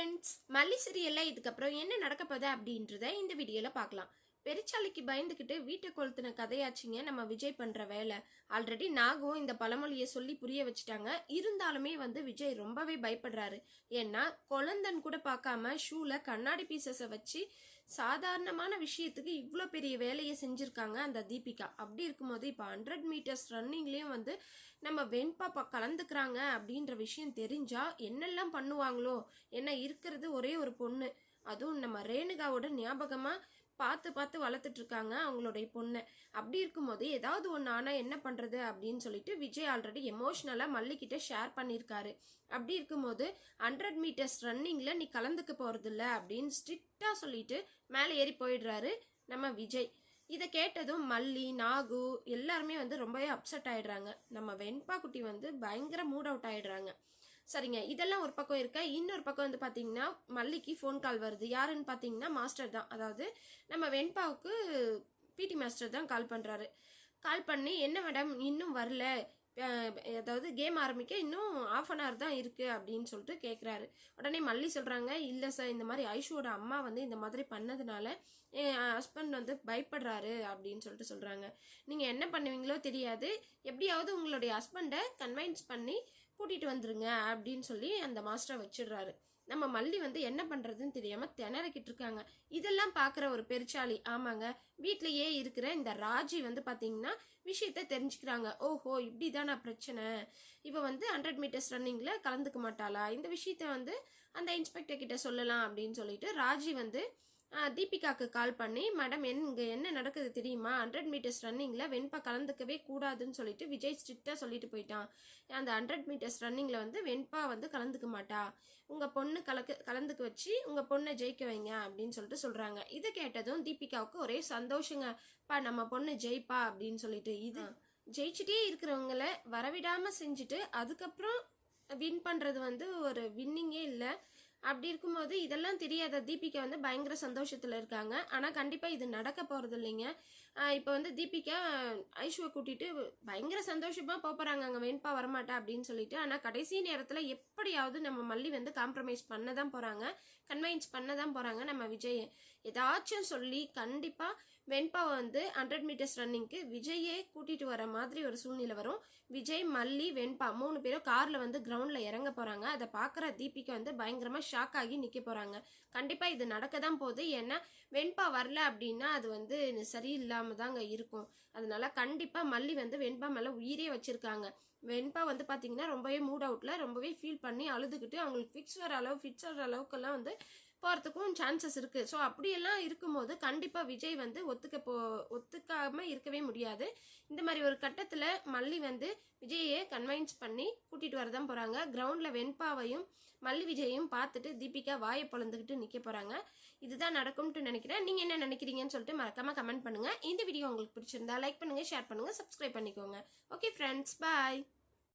Friends, மல்லி சீரியல்ல இதுக்கப்புறம் என்ன நடக்க போகுது அப்படின்றத இந்த வீடியோல பார்க்கலாம். பெருச்சாளிக்கு பயந்துக்கிட்டு வீட்டை கொளுத்தின கதையாச்சுங்க நம்ம விஜய் பண்ற வேலை. ஆல்ரெடி நாகும் இந்த பழமொழியை சொல்லி புரிய வச்சுட்டாங்க. இருந்தாலுமே விஜய் ரொம்பவே பயப்படுறாரு. ஏன்னா குழந்தன் கூட பார்க்காம ஷூல கண்ணாடி பீசஸை வச்சு சாதாரணமான விஷயத்துக்கு இவ்வளோ பெரிய வேலையை செஞ்சுருக்காங்க அந்த தீபிகா. அப்படி இருக்கும்போது இப்போ 100 மீட்டர்ஸ் ரன்னிங்லேயும் நம்ம வெண்பா கலந்துக்கிறாங்க அப்படின்ற விஷயம் தெரிஞ்சா என்னெல்லாம் பண்ணுவாங்களோ. ஏன்னா இருக்கிறது ஒரே ஒரு பொண்ணு, அதுவும் நம்ம ரேணுகாவோட ஞாபகமா பார்த்து பார்த்து வளர்த்துட்டு இருக்காங்க அவங்களுடைய பொண்ணை. அப்படி இருக்கும்போது ஏதாவது ஒன்று ஆனால் என்ன பண்ணுறது அப்படின்னு சொல்லிட்டு விஜய் ஆல்ரெடி எமோஷ்னலாக மல்லிக்கிட்ட ஷேர் பண்ணியிருக்காரு. அப்படி இருக்கும்போது 100 மீட்டர்ஸ் ரன்னிங்கில் நீ கலந்துக்க போகிறதில்ல அப்படின்னு ஸ்ட்ரிக்டாக சொல்லிட்டு மேலே ஏறி போயிடுறாரு நம்ம விஜய். இதை கேட்டதும் மல்லி, நாகு எல்லாருமே ரொம்பவே அப்செட் ஆயிடுறாங்க. நம்ம வெண்பா குட்டி பயங்கர மூட் அவுட் ஆயிடுறாங்க. சரிங்க, இதெல்லாம் ஒரு பக்கம் இருக்க. இன்னொரு பக்கம் பார்த்தீங்கன்னா மல்லிக்கு ஃபோன் கால் வருது. யாருன்னு பார்த்தீங்கன்னா மாஸ்டர் தான், அதாவது நம்ம வெண்பாவுக்கு பிடி மாஸ்டர் தான் கால் பண்ணுறாரு. கால் பண்ணி என்ன மேடம் இன்னும் வரல, அதாவது கேம் ஆரம்பிக்க இன்னும் ½ hour தான் இருக்குது அப்படின்னு சொல்லிட்டு கேட்குறாரு. உடனே மல்லி சொல்கிறாங்க, இல்லை சார், இந்த மாதிரி ஐஷுவோட அம்மா இந்த மாதிரி பண்ணதுனால என் ஹஸ்பண்ட் பயப்படுறாரு அப்படின்னு சொல்லிட்டு சொல்கிறாங்க. நீங்கள் என்ன பண்ணுவீங்களோ தெரியாது, எப்படியாவது உங்களுடைய ஹஸ்பண்டை கன்வின்ஸ் பண்ணி கூட்டிகிட்டு வந்துருங்க அப்படின்னு சொல்லி அந்த மாஸ்டரை வச்சிடுறாரு. நம்ம மல்லி என்ன பண்ணுறதுன்னு தெரியாமல் திணறிக்கிட்டு இருக்காங்க. இதெல்லாம் பார்க்குற ஒரு பெருச்சாளி, ஆமாங்க, வீட்டிலையே இருக்கிற இந்த ராஜி பார்த்தீங்கன்னா விஷயத்த தெரிஞ்சுக்கிறாங்க. ஓஹோ, இப்படி தானா பிரச்சனை, இவ 100 மீட்டர்ஸ் ரன்னிங்கில் கலந்துக்க மாட்டாளா, இந்த விஷயத்த அந்த இன்ஸ்பெக்டர் கிட்ட சொல்லலாம் அப்படின்னு சொல்லிட்டு ராஜி தீபிகாவுக்கு கால் பண்ணி, மேடம் இங்கே என்ன நடக்குது தெரியுமா, 100 மீட்டர்ஸ் ரன்னிங்கில் வெண்பா கலந்துக்கவே கூடாதுன்னு சொல்லிட்டு விஜய் ஸ்ட்ரிக்டாக சொல்லிட்டு போயிட்டான். அந்த 100 மீட்டர்ஸ் ரன்னிங்கில் வெண்பா கலந்துக்க மாட்டா, உங்கள் பொண்ணு கலந்துக்க வச்சு உங்கள் பொண்ணை ஜெயிக்க வைங்க அப்படின்னு சொல்லிட்டு சொல்கிறாங்க. இதை கேட்டதும் தீபிகாவுக்கு ஒரே சந்தோஷங்க, நம்ம பொண்ணு ஜெயிப்பா அப்படின்னு சொல்லிட்டு. இது ஜெயிச்சுட்டே இருக்கிறவங்கள வரவிடாமல் செஞ்சுட்டு அதுக்கப்புறம் வின் பண்ணுறது ஒரு வின்னிங்கே இல்லை. அப்படி இருக்கும்போது இதெல்லாம் தெரியாத தீபிகா பயங்கர சந்தோஷத்தில் இருக்காங்க. ஆனால் கண்டிப்பாக இது நடக்க போகிறது இல்லைங்க. இப்போ தீபிகா ஐஷுவை கூட்டிகிட்டு பயங்கர சந்தோஷமாக போகிறாங்க அங்கே வெண்பா வரமாட்டா அப்படின்னு சொல்லிட்டு. ஆனால் கடைசி நேரத்தில் எப்படியாவது நம்ம மல்லி காம்ப்ரமைஸ் பண்ண தான் போகிறாங்க, கன்வின்ஸ் பண்ண தான் போகிறாங்க நம்ம விஜயை. ஏதாச்சும் சொல்லி கண்டிப்பாக வெண்பாவை 100 மீட்டர்ஸ் ரன்னிங்க்கு விஜயே கூட்டிகிட்டு வர மாதிரி ஒரு சூழ்நிலை வரும். விஜய், மல்லி, வெண்பா 3 பேரும் காரில் கிரவுண்டில் இறங்க போகிறாங்க. அதை பார்க்குற தீபிகா பயங்கரமாக ஷாக் ஆகி நிற்க போகிறாங்க. கண்டிப்பாக இது நடக்க தான் போகுது. ஏன்னா வெண்பா வரல அப்படின்னா அது சரியில்லாமல் தாங்க இருக்கும். அதனால கண்டிப்பாக மல்லி வெண்பா மேலே உயிரே வச்சுருக்காங்க. வெண்பா பார்த்தீங்கன்னா ரொம்பவே மூட் அவுட்டில் ரொம்பவே ஃபீல் பண்ணி அழுதுகிட்டு அவங்களுக்கு ஃபிட்ஸ் வர அளவுக்கெல்லாம் போகிறதுக்கும் சான்சஸ் இருக்குது. ஸோ அப்படியெல்லாம் இருக்கும்போது கண்டிப்பாக விஜய் ஒத்துக்காமல் இருக்கவே முடியாது. இந்த மாதிரி ஒரு கட்டத்தில் மல்லி விஜயை கன்வின்ஸ் பண்ணி கூட்டிகிட்டு வரதான் போகிறாங்க. கிரவுண்டில் வெண்பாவையும் மல்லி விஜயையும் பார்த்துட்டு தீபிகா வாயை பொழந்துக்கிட்டு நிற்க போகிறாங்க. இதுதான் நடக்கும்ட்டு நினைக்கிறேன். நீங்கள் என்ன நினைக்கிறீங்கன்னு சொல்லிட்டு மறக்காமல் கமெண்ட் பண்ணுங்கள். இந்த வீடியோ உங்களுக்கு பிடிச்சிருந்தா லைக் பண்ணுங்கள், ஷேர் பண்ணுங்கள், சப்ஸ்கிரைப் பண்ணிக்கோங்க. ஓகே ஃப்ரெண்ட்ஸ், பாய்.